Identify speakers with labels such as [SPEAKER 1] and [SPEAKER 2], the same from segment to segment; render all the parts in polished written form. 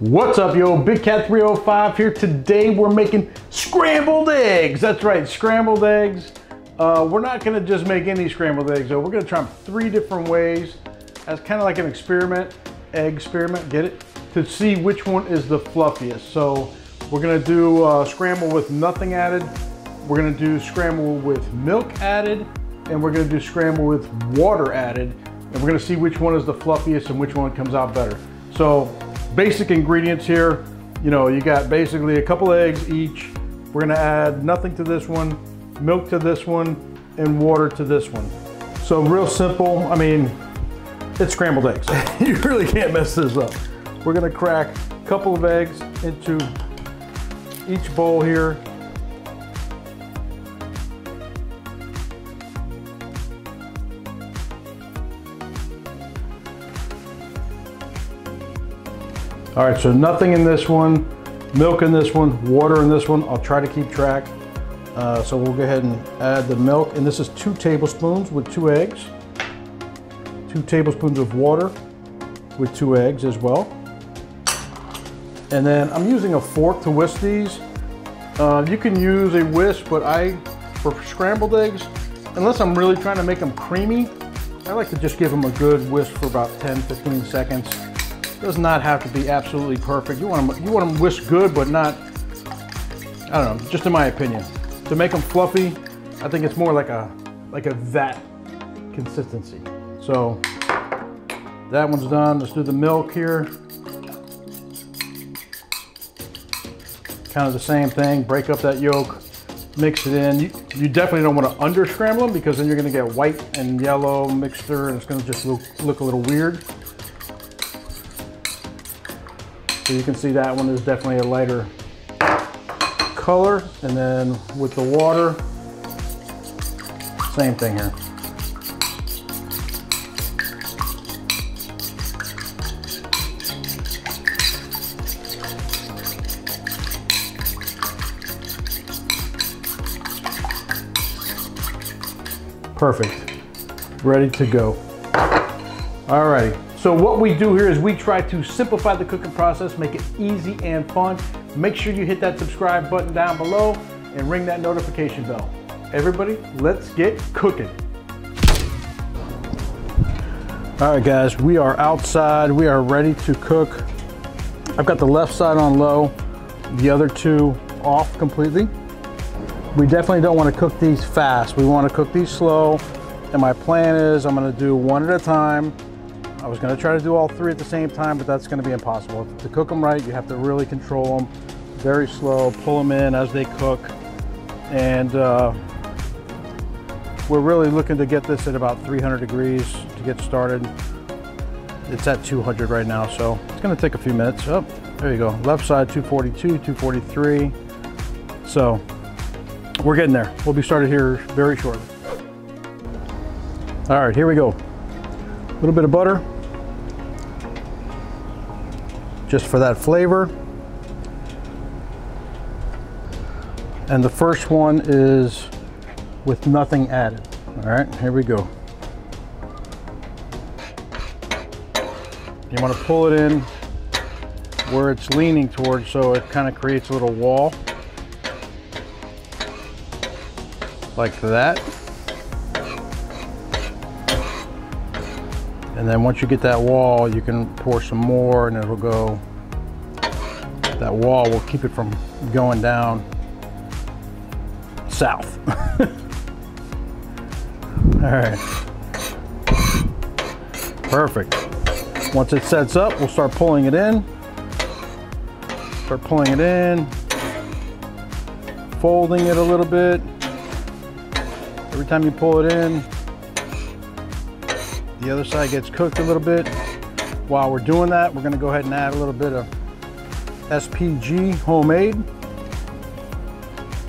[SPEAKER 1] What's up, yo? Big Cat 305 here. Today we're making scrambled eggs. That's right, scrambled eggs. We're not gonna just make any scrambled eggs though. We're gonna try them 3 different ways as kind of like an experiment, egg experiment, get it? To see which one is the fluffiest. So we're gonna do scramble with nothing added. We're gonna do scramble with milk added, and we're gonna do scramble with water added. And we're gonna see which one is the fluffiest and which one comes out better. So basic ingredients here, you know, you got basically a couple eggs each. We're gonna add nothing to this one, milk to this one, and water to this one. So real simple, I mean, it's scrambled eggs. You really can't mess this up. We're gonna crack a couple of eggs into each bowl here. All right, so nothing in this one, milk in this one, water in this one. I'll try to keep track. So we'll go ahead and add the milk, and this is 2 tablespoons with 2 eggs. 2 tablespoons of water with 2 eggs as well. And then I'm using a fork to whisk these. You can use a whisk, but for scrambled eggs, unless I'm really trying to make them creamy, I like to just give them a good whisk for about 10-15 seconds. Does not have to be absolutely perfect. You want them whisked good, but not, I don't know, just in my opinion. To make them fluffy, I think it's more like a that consistency. So that one's done. Let's do the milk here. Kind of the same thing, break up that yolk, mix it in. You definitely don't want to under scramble them because then you're gonna get white and yellow mixture and it's gonna just look a little weird. So you can see that one is definitely a lighter color. And then with the water, same thing here. Perfect, ready to go. All righty. So what we do here is we try to simplify the cooking process, make it easy and fun. Make sure you hit that subscribe button down below and ring that notification bell. Everybody, let's get cooking. All right, guys, we are outside. We are ready to cook. I've got the left side on low, the other 2 off completely. We definitely don't want to cook these fast. We want to cook these slow. And my plan is I'm going to do 1 at a time. I was going to try to do all 3 at the same time, but that's going to be impossible. To cook them right, you have to really control them. Very slow, pull them in as they cook. And we're really looking to get this at about 300 degrees to get started. It's at 200 right now, so it's going to take a few minutes. Oh, there you go. Left side 242, 243. So we're getting there. We'll be started here very shortly. All right, here we go. A little bit of butter, just for that flavor. And the first one is with nothing added. All right, here we go. You want to pull it in where it's leaning towards so it kind of creates a little wall. Like that. And then once you get that wall, you can pour some more and it'll go, that wall will keep it from going down south. All right. Perfect. Once it sets up, we'll start pulling it in. Start pulling it in, folding it a little bit. Every time you pull it in, the other side gets cooked a little bit. While we're doing that, we're gonna go ahead and add a little bit of SPG homemade.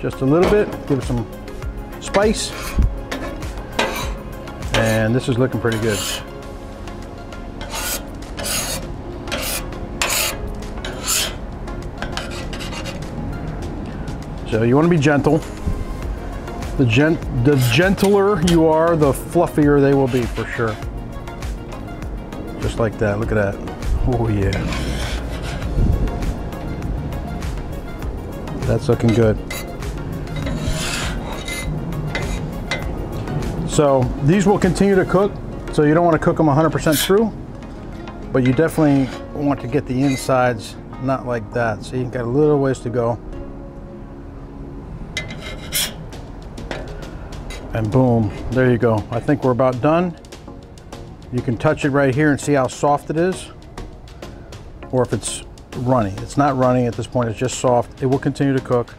[SPEAKER 1] Just a little bit, give it some spice. And this is looking pretty good. So you wanna be gentle. The gentler you are, the fluffier they will be for sure. Just like that, look at that. Oh yeah. That's looking good. So these will continue to cook. So you don't want to cook them 100% through, but you definitely want to get the insides not like that. So you got a little ways to go. And boom, there you go. I think we're about done. You can touch it right here and see how soft it is, or if it's runny. It's not runny at this point, it's just soft. It will continue to cook.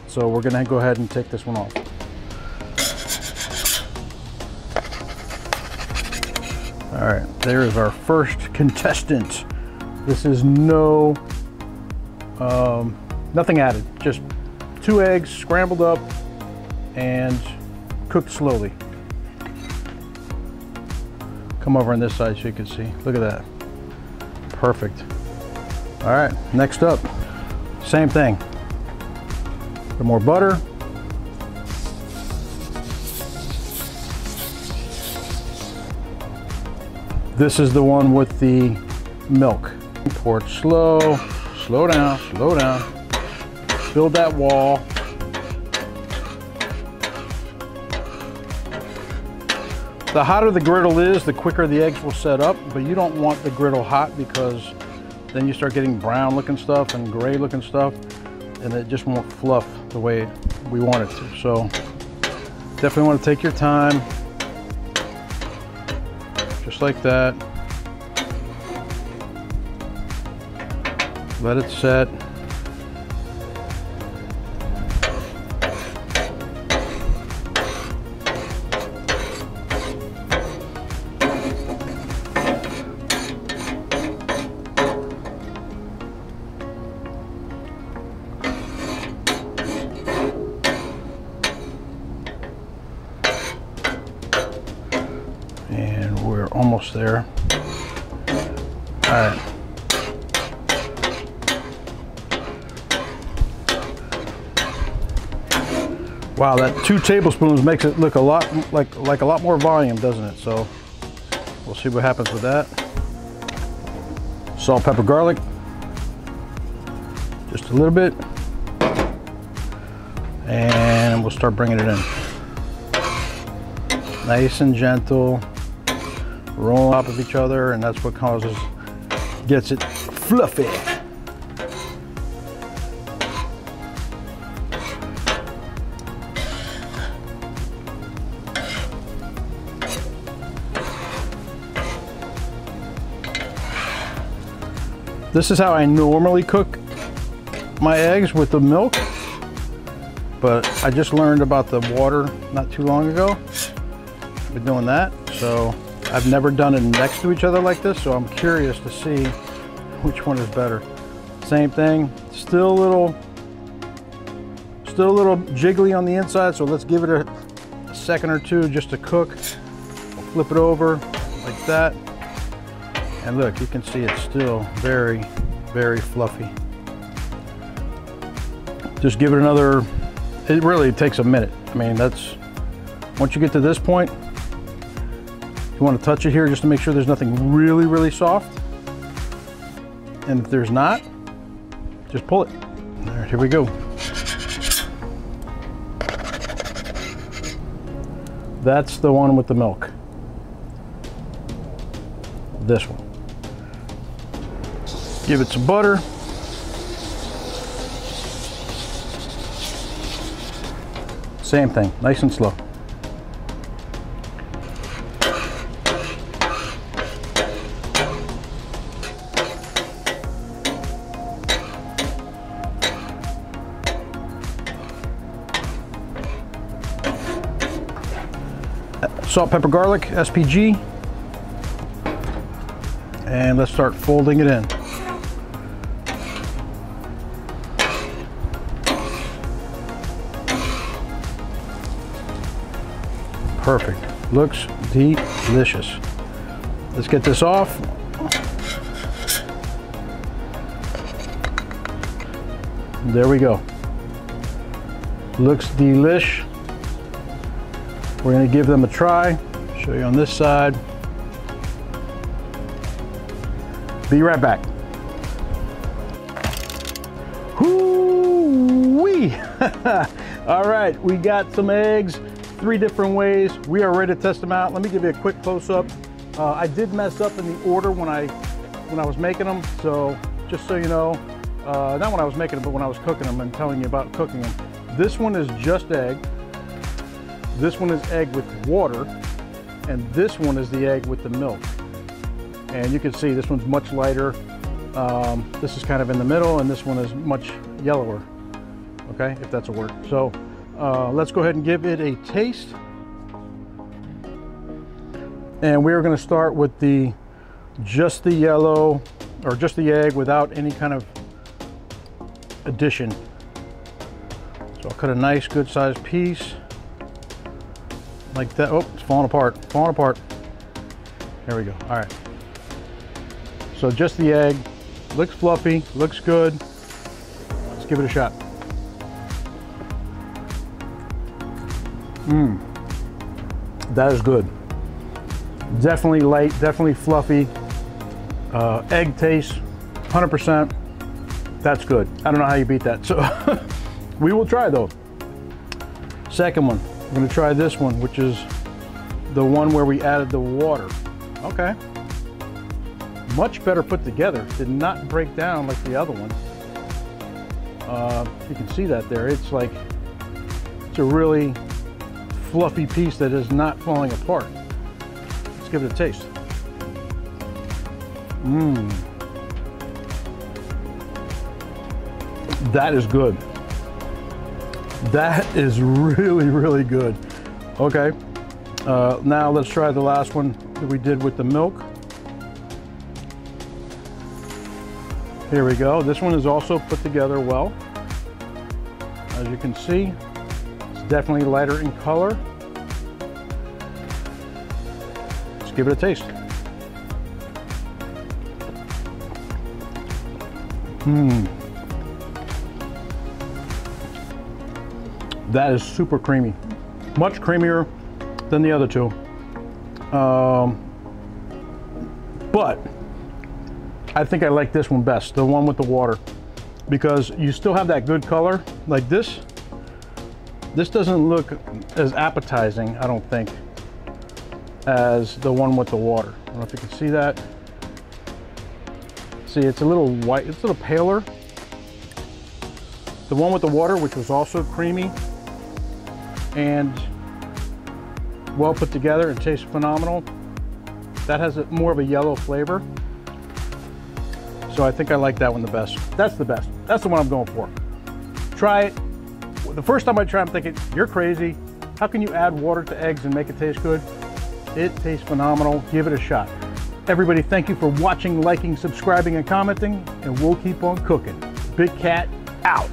[SPEAKER 1] So we're gonna go ahead and take this one off. All right, there is our first contestant. This is nothing added, just 2 eggs scrambled up and cooked slowly. Come over on this side so you can see. Look at that. Perfect. All right, next up, same thing. Some more butter. This is the one with the milk. Pour it slow, slow down, slow down. Build that wall. The hotter the griddle is, the quicker the eggs will set up, but you don't want the griddle hot because then you start getting brown looking stuff and gray looking stuff, and it just won't fluff the way we want it to. So definitely want to take your time, just like that. Let it set. And we're almost there. All right. Wow, that 2 tablespoons makes it look a lot like a lot more volume, doesn't it? So we'll see what happens with that. Salt, pepper, garlic. Just a little bit. And we'll start bringing it in. Nice and gentle. Roll on top of each other, and that's what gets it fluffy. This is how I normally cook my eggs, with the milk, but I just learned about the water not too long ago. I've been doing that, so I've never done it next to each other like this, so I'm curious to see which one is better. Same thing, still a little jiggly on the inside, so let's give it a second or two just to cook. We'll flip it over like that. And look, you can see it's still very, very fluffy. Just give it another, it really takes a minute. I mean, once you get to this point, you want to touch it here just to make sure there's nothing really, really soft. And if there's not, just pull it. All right, here we go. That's the one with the milk. This one. Give it some butter. Same thing, nice and slow. Salt, pepper, garlic, SPG. And let's start folding it in. Perfect. Looks delicious. Let's get this off. There we go. Looks delish. We're going to give them a try. Show you on this side. Be right back. Hoo-wee! All right, we got some eggs, 3 different ways. We are ready to test them out. Let me give you a quick close-up. I did mess up in the order when I was making them, so just so you know, not when I was making them, but when I was cooking them and telling you about cooking them. This one is just egg. This one is egg with water, and this one is the egg with the milk. And you can see this one's much lighter. This is kind of in the middle, and this one is much yellower. Okay, if that's a word. So let's go ahead and give it a taste. And we're going to start with just the yellow, or just the egg without any kind of addition. So I'll cut a nice good sized piece like that. Oh, it's falling apart, falling apart. There we go. All right. So just the egg, looks fluffy, looks good. Let's give it a shot. That is good. Definitely light, definitely fluffy. Egg taste, 100%. That's good. I don't know how you beat that. So we will try though. Second one, we're gonna try this one, which is the one where we added the water. Okay. Much better put together. Did not break down like the other one. You can see that there. It's like, it's a really fluffy piece that is not falling apart. Let's give it a taste. That is good. That is really, really good. Okay, now let's try the last one that we did with the milk. Here we go. This one is also put together well. As you can see, it's definitely lighter in color. Let's give it a taste. That is super creamy. Much creamier than the other two. But I think I like this one best, the one with the water, because you still have that good color. Like this doesn't look as appetizing, I don't think, as the one with the water. I don't know if you can see that. See, it's a little white, it's a little paler. The one with the water, which was also creamy and well put together and tastes phenomenal, that has more of a yellow flavor. So I think I like that one the best. That's the best. That's the one I'm going for. Try it. The first time I tried, I'm thinking, you're crazy. How can you add water to eggs and make it taste good? It tastes phenomenal. Give it a shot. Everybody, thank you for watching, liking, subscribing, and commenting, and we'll keep on cooking. Big Cat out.